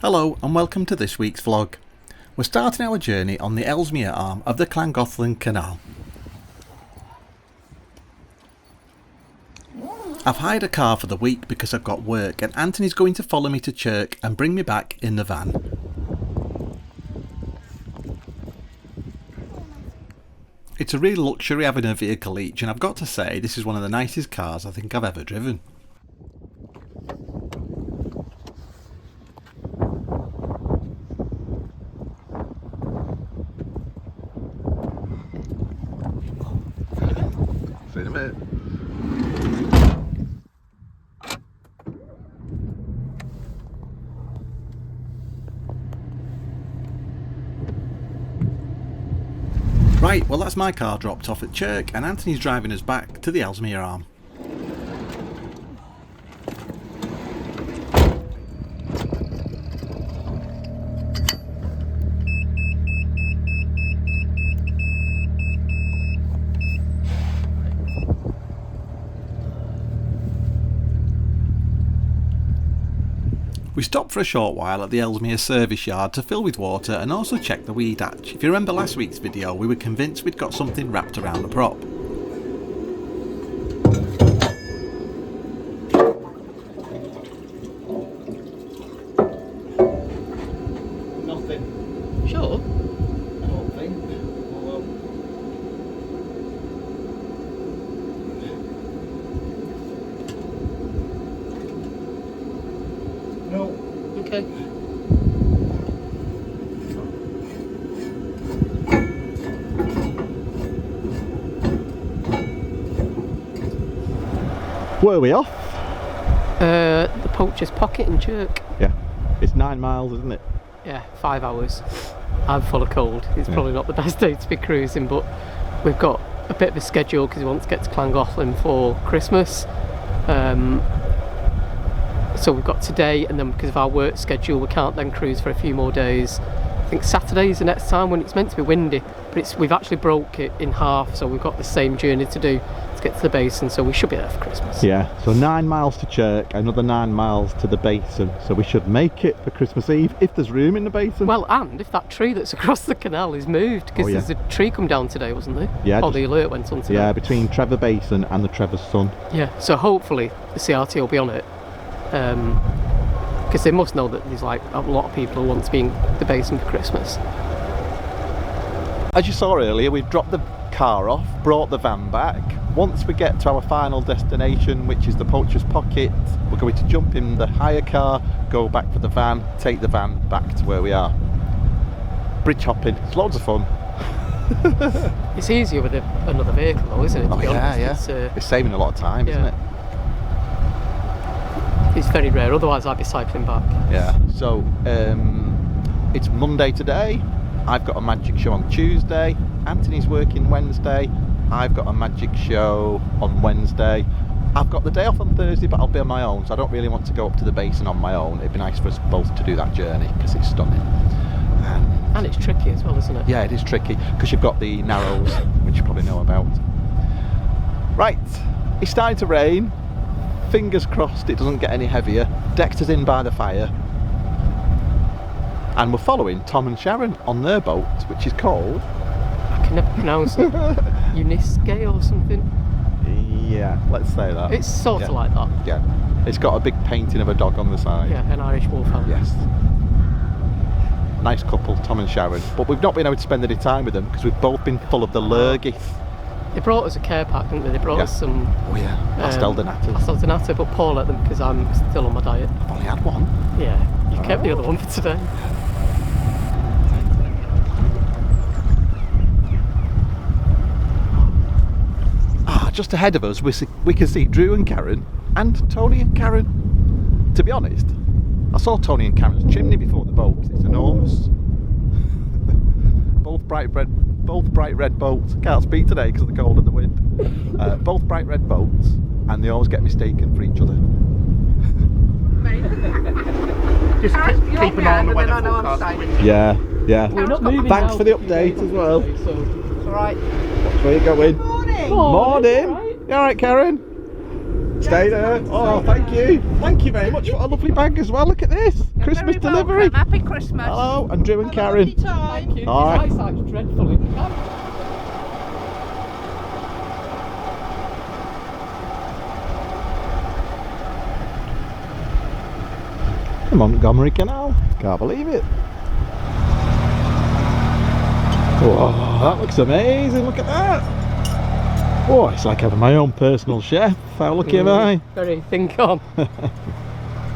Hello and welcome to this week's vlog. We're starting our journey on the Ellesmere arm of the Llangollen Canal. I've hired a car for the week because I've got work and Anthony's going to follow me to Chirk and bring me back in the van. It's a real luxury having a vehicle each, and I've got to say this is one of the nicest cars I think I've ever driven. See you in a minute. Right, well that's my car dropped off at Chirk and Anthony's driving us back to the Ellesmere arm. We stopped for a short while at the Ellesmere service yard to fill with water and also check the weed hatch. If you remember last week's video, we were convinced we'd got something wrapped around the prop. Nothing. Sure? I don't think. Although... No. Okay. Where are we off? The Poacher's Pocket in Chirk. Yeah, it's 9 miles, isn't it? Yeah, 5 hours. I'm full of cold. It's probably not the best day to be cruising, but we've got a bit of a schedule because we want to get to Llangollen for Christmas. So we've got today, and then because of our work schedule we can't then cruise for a few more days. I think Saturday is the next time when it's meant to be windy, but we've actually broke it in half, so we've got the same journey to do to get to the basin, so we should be there for Christmas. Yeah, so 9 miles to Chirk, another 9 miles to the basin, so we should make it for Christmas Eve if there's room in the basin. Well, and if that tree that's across the canal is moved, because there's a tree come down today, wasn't there? Yeah. Or the alert went on today. Yeah, between Trevor Basin and the Trevor's Son. Yeah, so hopefully the CRT will be on it. Because they must know that there's like a lot of people who want to be in the basin for Christmas. As you saw earlier, we've dropped the car off, brought the van back. Once we get to our final destination, which is the Poacher's Pocket, we're going to jump in the hire car, go back for the van, take the van back to where we are. Bridge hopping, it's loads of fun. It's easier with another vehicle though, isn't it? Oh yeah. It's saving a lot of time, isn't it? It's very rare, otherwise I'd be cycling back. Yeah, so it's Monday today. I've got a magic show on Tuesday. Anthony's working Wednesday. I've got a magic show on Wednesday. I've got the day off on Thursday, but I'll be on my own, so I don't really want to go up to the basin on my own. It'd be nice for us both to do that journey because it's stunning. And it's tricky as well, isn't it? Yeah, it is tricky because you've got the narrows, which you probably know about. Right, it's starting to rain. Fingers crossed it doesn't get any heavier. Dexter's in by the fire. And we're following Tom and Sharon on their boat, which is called... I can never pronounce it. Uniske or something? Yeah, let's say that. It's sort of like that. Yeah. It's got a big painting of a dog on the side. Yeah, an Irish wolfhound. Yes. Nice couple, Tom and Sharon. But we've not been able to spend any time with them because we've both been full of the lurgy. They brought us a care pack, didn't they? They brought us some... Oh yeah, pastel de nata. Pastel de nata, but Paul let them because I'm still on my diet. I've only had one. Yeah, you kept the other one for today. Just ahead of us we can see Drew and Karen and Tony and Karen. To be honest, I saw Tony and Karen's chimney before the boat. It's enormous. Both bright red boats. Can't speak today because of the cold and the wind. Both bright red boats, and they always get mistaken for each other. Just keep an eye on the weather forecast. Yeah. We're not moving. Thanks for the update as well. It's alright. Watch where you're going. Morning! Morning! Right. You alright, Karen? Stay there. Oh, thank you. Thank you very much. What a lovely bag as well. Look at this. You're Christmas very delivery. welcome. Happy Christmas. Hello, and Drew and Karen. Thank you. All right. His eyesight's dreadful. The Montgomery Canal. Can't believe it. Whoa, that looks amazing. Look at that. Oh, it's like having my own personal chef. How lucky am I? Very think on.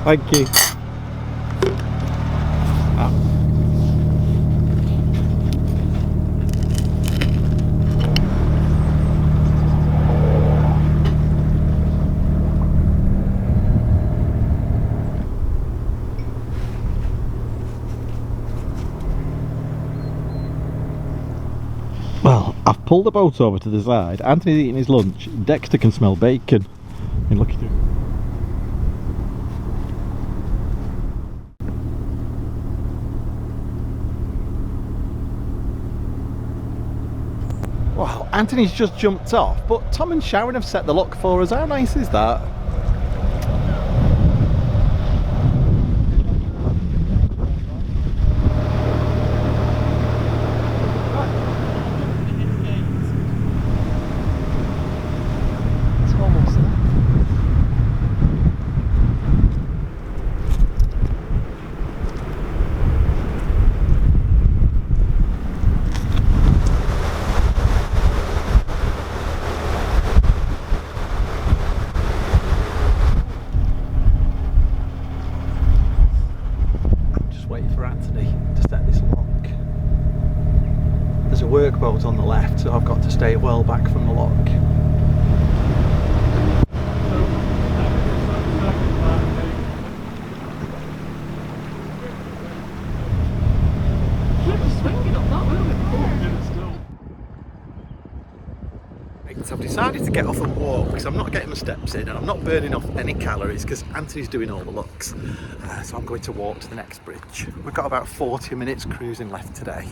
Thank you. Well, I've pulled the boat over to the side. Anthony's eating his lunch. Dexter can smell bacon. I mean, look at him. Wow, Anthony's just jumped off, but Tom and Sharon have set the lock for us. How nice is that? Workboat on the left, so I've got to stay well back from the lock. So I've decided to get off and walk because I'm not getting my steps in and I'm not burning off any calories because Anthony's doing all the looks. So I'm going to walk to the next bridge. We've got about 40 minutes cruising left today.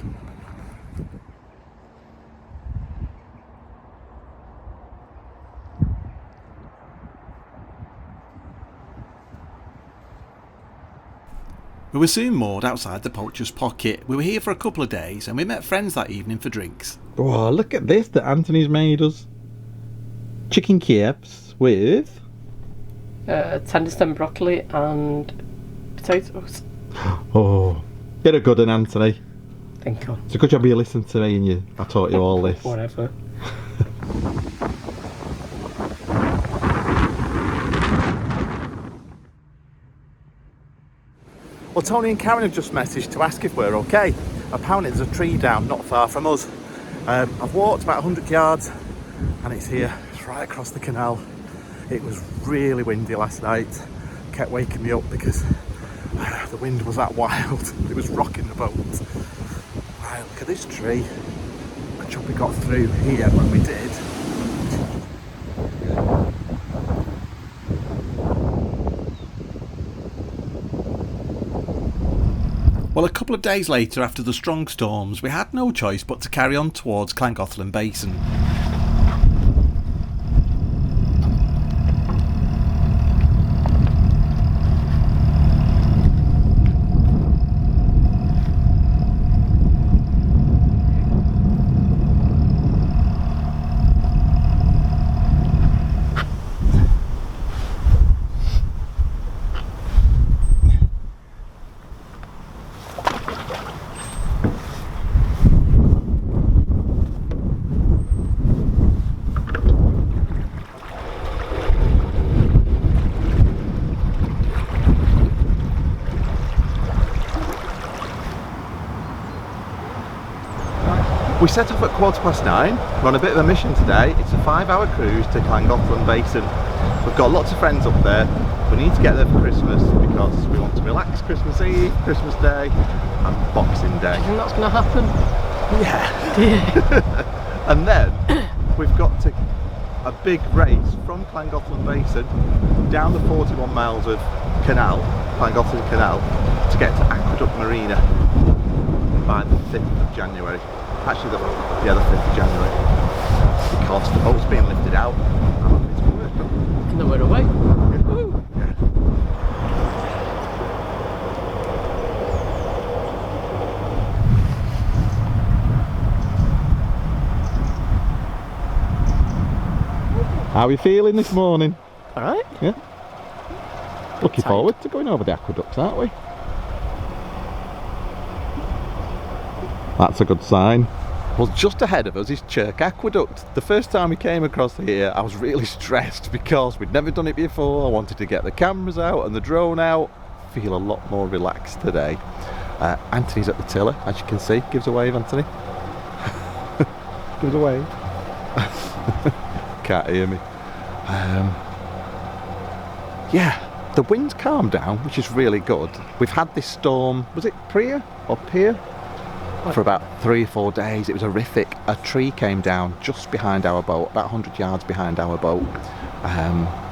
We were soon moored outside the Poacher's Pocket. We were here for a couple of days and we met friends that evening for drinks. Oh, look at this that Anthony's made us. Chicken capes with... tender stem broccoli and potatoes. Oh, get a good one, Anthony. Think on. It's a good job you listened to me and I taught you all this. Whatever. Well, Tony and Karen have just messaged to ask if we're okay. Apparently there's a tree down not far from us. I've walked about 100 yards and it's here. It's right across the canal. It was really windy last night. Kept waking me up because the wind was that wild. It was rocking the boat. Right, look at this tree. Good job we got through here when we did. Well, a couple of days later, after the strong storms, we had no choice but to carry on towards Llangollen Basin. We set off at 9:15. We're on a bit of a mission today. It's a 5-hour cruise to Llangollen Basin. We've got lots of friends up there. We need to get there for Christmas because we want to relax Christmas Eve, Christmas Day and Boxing Day. Do you think that's going to happen? Yeah. And then we've got to a big race from Llangollen Basin down the 41 miles of canal, Llangollen Canal, to get to Aqueduct Marina by the 5th of January. Actually, the 5th of January, because the boat's being lifted out and it's work. and then we're away. Woo. How are you feeling this morning? Alright. Yeah. Looking tired. forward to going over the aqueducts, aren't we? That's a good sign. Well, just ahead of us is Chirk Aqueduct. The first time we came across here, I was really stressed because we'd never done it before. I wanted to get the cameras out and the drone out. Feel a lot more relaxed today. Anthony's at the tiller, as you can see. Give us a wave, Anthony. Give us a wave. Can't hear me. Yeah, the wind's calmed down, which is really good. We've had this storm, was it Priya or Pier? For about 3 or 4 days. It was horrific. A tree came down just behind our boat, about 100 yards behind our boat.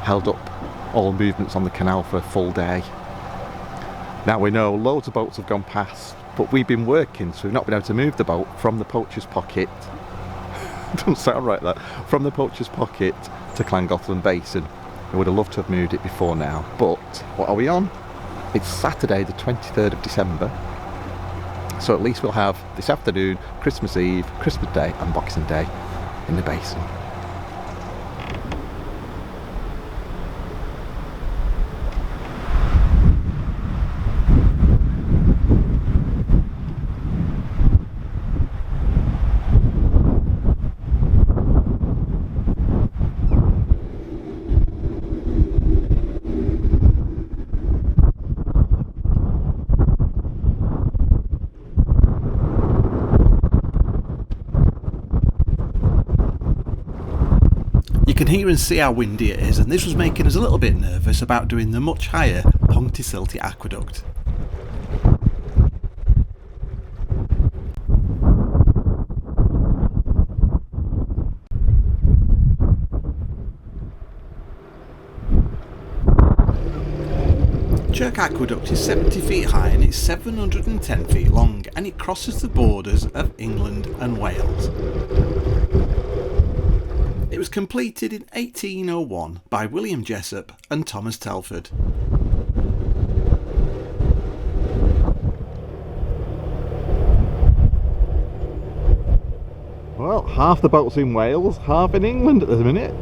Held up all movements on the canal for a full day. Now we know loads of boats have gone past, but we've been working, so we've not been able to move the boat from the Poacher's Pocket. Doesn't sound right, that. From the Poacher's Pocket to Llangollen Basin. I would have loved to have moved it before now, but what are we on? It's Saturday the 23rd of December. So at least we'll have this afternoon, Christmas Eve, Christmas Day and Boxing Day in the basin. You can hear and see how windy it is, and this was making us a little bit nervous about doing the much higher Pontcysyllte Aqueduct. Chirk Aqueduct is 70 feet high and it's 710 feet long, and it crosses the borders of England and Wales. It was completed in 1801 by William Jessup and Thomas Telford. Well, half the boats in Wales, half in England at the minute.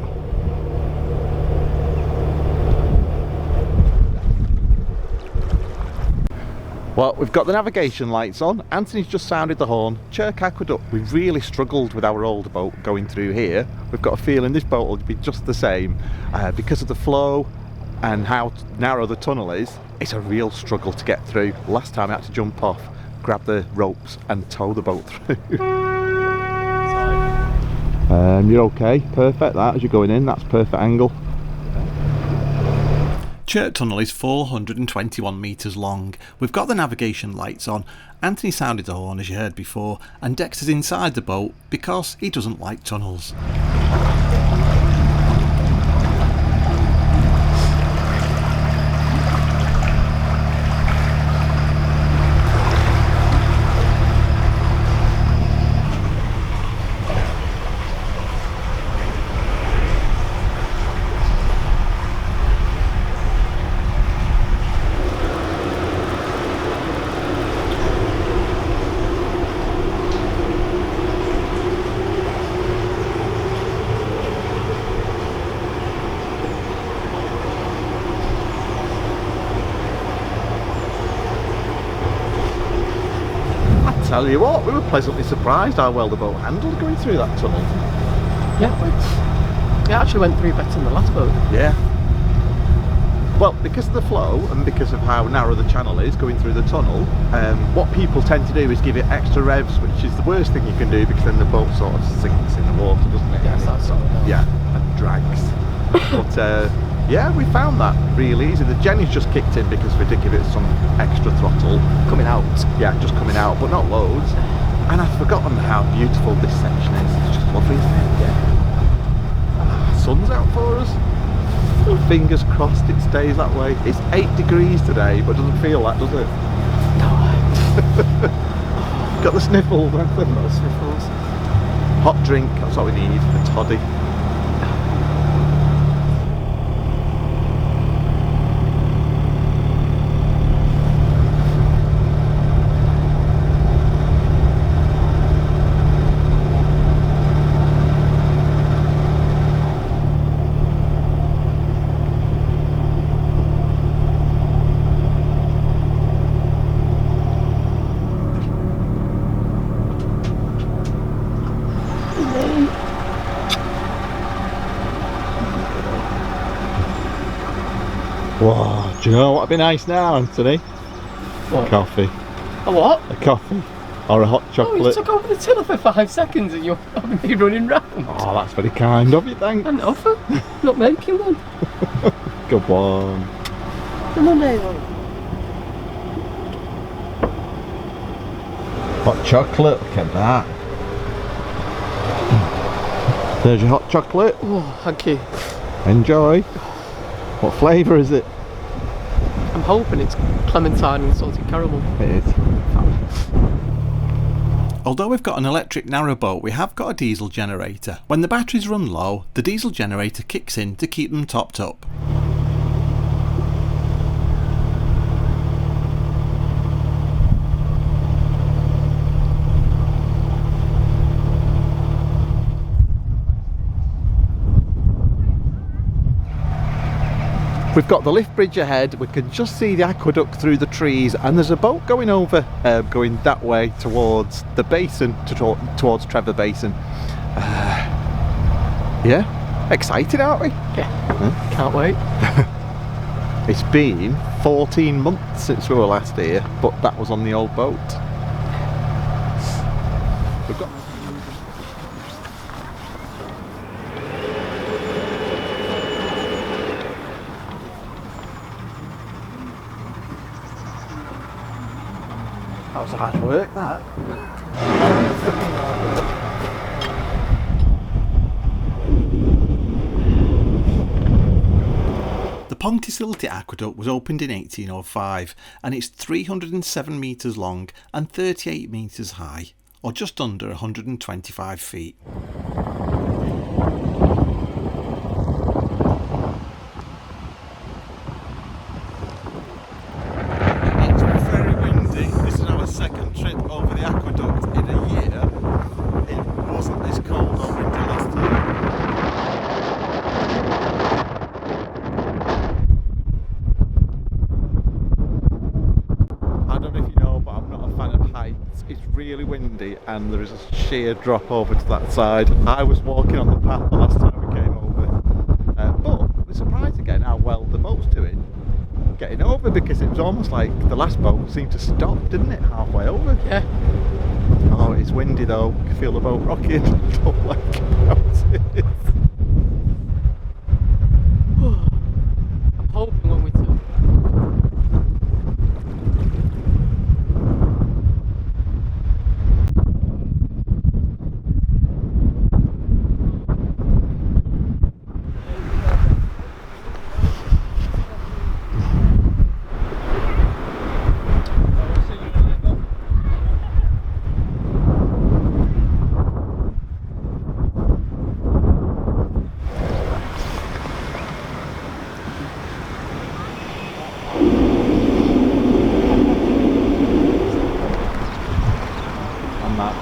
Well, we've got the navigation lights on. Anthony's just sounded the horn. Chirk Aqueduct, we've really struggled with our old boat going through here. We've got a feeling this boat will be just the same. Because of the flow and how narrow the tunnel is, it's a real struggle to get through. Last time I had to jump off, grab the ropes and tow the boat through. You're okay, perfect that, as you're going in, that's perfect angle. Chirk Tunnel is 421 metres long. We've got the navigation lights on. Anthony sounded the horn as you heard before, and Dexter's inside the boat because he doesn't like tunnels. Tell you what, we were pleasantly surprised how well the boat handled going through that tunnel. Yeah, it actually went through better than the last boat. Yeah. Well, because of the flow and because of how narrow the channel is going through the tunnel, what people tend to do is give it extra revs, which is the worst thing you can do because then the boat sort of sinks in the water, doesn't it? Yes, that's right. Yeah, and drags. But yeah, we found that really easy. The Jenny's just kicked in because we did give it some extra throttle. Coming out. Yeah, just coming out, but not loads. And I've forgotten how beautiful this section is. It's just lovely, isn't it? Yeah. Sun's out for us. Fingers crossed it stays that way. It's 8 degrees today, but it doesn't feel that, does it? No. Got the sniffles, haven't we? Got the sniffles. Hot drink, that's what we need, a toddy. Do you know what would be nice now, Anthony? What? Coffee. A what? A coffee. Or a hot Oh, you chocolate. took over the tiller for 5 seconds and you're having me running round. Oh, that's very kind of you, thanks. And offer. Not making one. Good one. Come on now. Hot chocolate, look at that. There's your hot chocolate. Oh, thank you. Enjoy. What flavour is it? I'm hoping it's clementine and salted caramel. It is. Although we've got an electric narrowboat, we have got a diesel generator. When the batteries run low, the diesel generator kicks in to keep them topped up. We've got the lift bridge ahead, we can just see the aqueduct through the trees, and there's a boat going over, going that way towards the basin, towards Trevor Basin. Yeah, excited, aren't we? Yeah, can't wait. It's been 14 months since we were last here, but that was on the old boat. We've got... That was hard work, that. The Pontcysyllte Aqueduct was opened in 1805 and it's 307 metres long and 38 metres high, or just under 125 feet. It's very windy. This is our second trip over the aqueduct in a year. It wasn't this cold or windy last time. I don't know if you know, but I'm not a fan of heights. It's really windy and there is a sheer drop over to that side. I was walking on the path the last time we came over. But we're surprised again how well the boat's doing getting over, because it was almost like the last boat seemed to stop, didn't it, halfway over? Yeah. Oh, it's windy though. You can feel the boat rocking. Don't like about it. I'm hoping when we took. On that.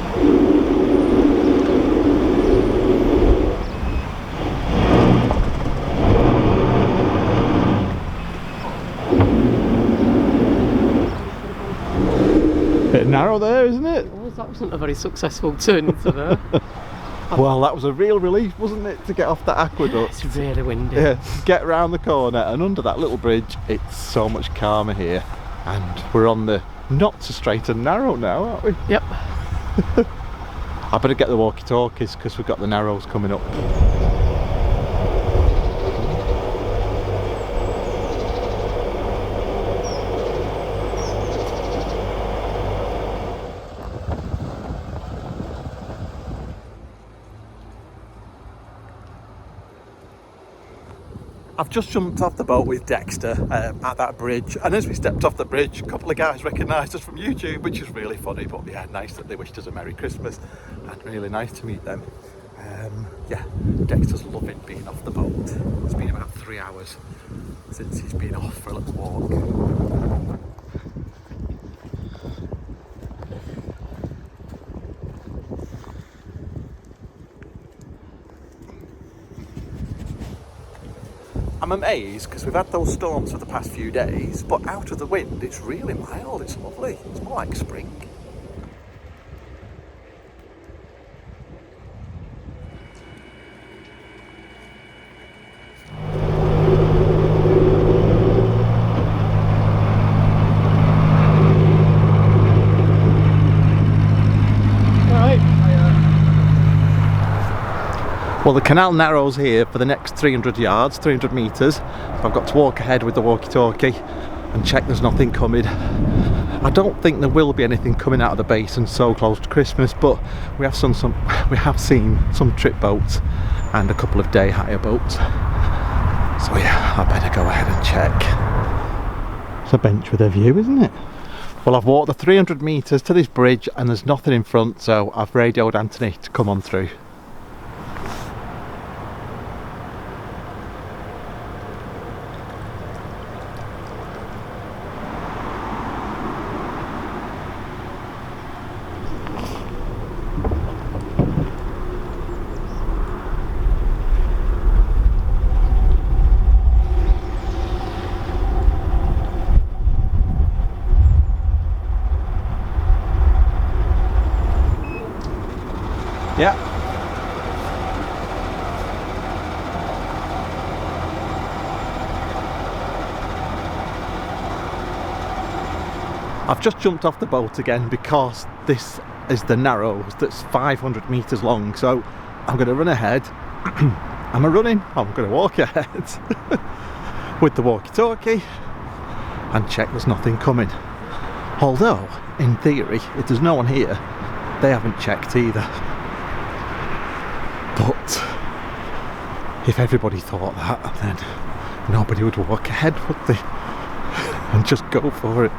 Bit narrow there, isn't it? Oh, that wasn't a very successful turn into there. Well, that was a real relief, wasn't it, to get off that aqueduct? It's really windy. Yeah, get round the corner and under that little bridge, it's so much calmer here. And we're on the not so straight and narrow now, aren't we? Yep. I better get the walkie-talkies because we've got the narrows coming up. I've just jumped off the boat with Dexter at that bridge, and as we stepped off the bridge, a couple of guys recognised us from YouTube, which is really funny, but yeah, nice that they wished us a Merry Christmas, and really nice to meet them. Yeah, Dexter's loving being off the boat. It's been about 3 hours since he's been off for a little walk. I'm amazed because we've had those storms for the past few days, but out of the wind it's really mild, it's lovely, it's more like spring. Well, the canal narrows here for the next 300 yards, 300 metres. So I've got to walk ahead with the walkie-talkie and check there's nothing coming. I don't think there will be anything coming out of the basin so close to Christmas, but we have seen some trip boats and a couple of day hire boats. So yeah, I better go ahead and check. It's a bench with a view, isn't it? Well, I've walked the 300 metres to this bridge and there's nothing in front, so I've radioed Anthony to come on through. Yeah. I've just jumped off the boat again because this is the Narrows that's 500 metres long, so I'm going to run ahead. I'm going to walk ahead with the walkie-talkie and check there's nothing coming. Although, in theory, if there's no one here, they haven't checked either. But if everybody thought that, then nobody would walk ahead, would they? And just go for it.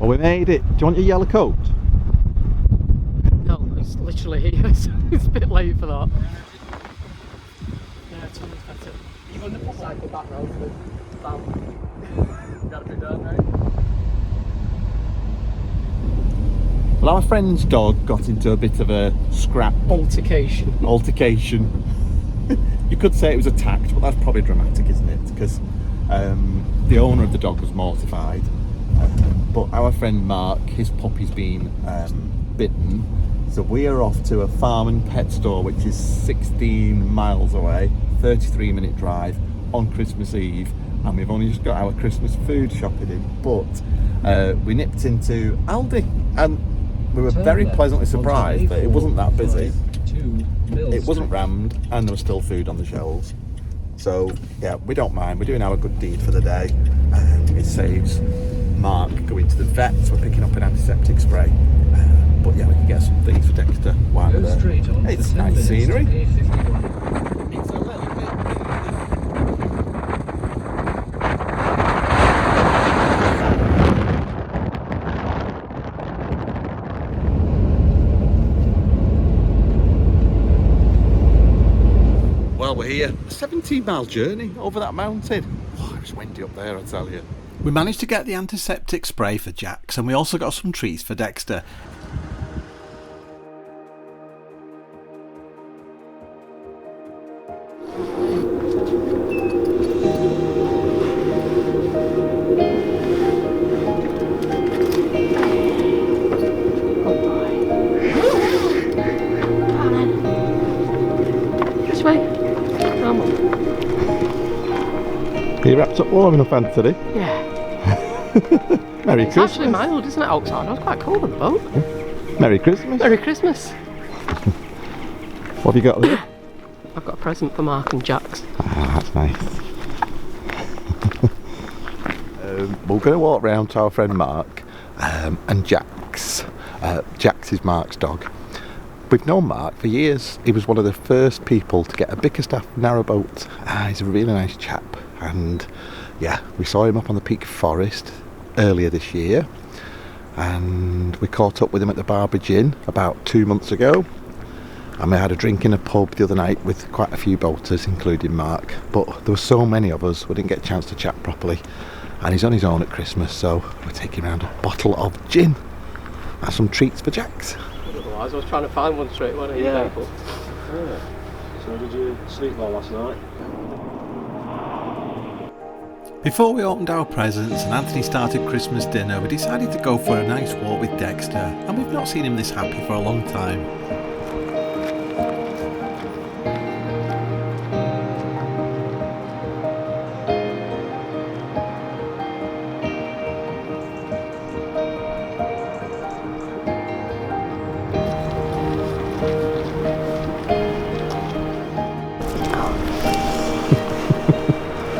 Well, we made it. Do you want your yellow coat? No, it's literally here, so it's a bit late for that. Yeah, tunnel's better. You're going to cycle back road for the van. Got to be done, right? Well, our friend's dog got into a bit of a scrap. Altercation. You could say it was attacked, but that's probably dramatic, isn't it? Because the owner of the dog was mortified. But our friend Mark, his puppy's been bitten. So we are off to a farm and pet store, which is 16 miles away, 33-minute drive on Christmas Eve. And we've only just got our Christmas food shopping in. But we nipped into Aldi and we were very pleasantly surprised that it wasn't that busy. It wasn't rammed and there was still food on the shelves. So yeah, we don't mind. We're doing our good deed for the day. It saves Mark going to the vet. So we're picking up an antiseptic spray. But yeah, we can get some things for Dexter while we're there. It's nice scenery. It's a little bit. Well, we're here. A 17-mile journey over that mountain. Oh, it was windy up there, I tell you. We managed to get the antiseptic spray for Jax, and we also got some treats for Dexter. Are you wrapped up warm enough, Anthony? Yeah. Merry It's Christmas. actually mild, isn't it, outside? I was quite cold on the boat. Merry Christmas. Merry Christmas. What have you got there? I've got a present for Mark and Jax. Ah, that's nice. We're going to walk round to our friend Mark and Jax. Jax is Mark's dog. We've known Mark for years. He was one of the first people to get a Bickerstaff narrowboat. He's a really nice chap, and yeah, we saw him up on the Peak Forest earlier this year, and we caught up with him at the Barge Inn about 2 months ago, and we had a drink in a pub the other night with quite a few boaters, including Mark, but there were so many of us we didn't get a chance to chat properly, and he's on his own at Christmas, so we're taking around a bottle of gin and some treats for Jax. Otherwise I was trying to find one straight away. Yeah. So did you sleep well last night? Before we opened our presents and Anthony started Christmas dinner, we decided to go for a nice walk with Dexter, and we've not seen him this happy for a long time.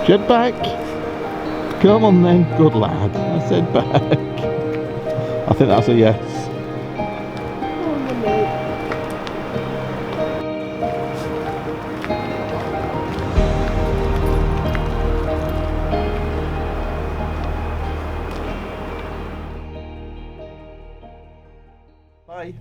Get back! Come on then, good lad. I said back. I think that's a yes. Bye.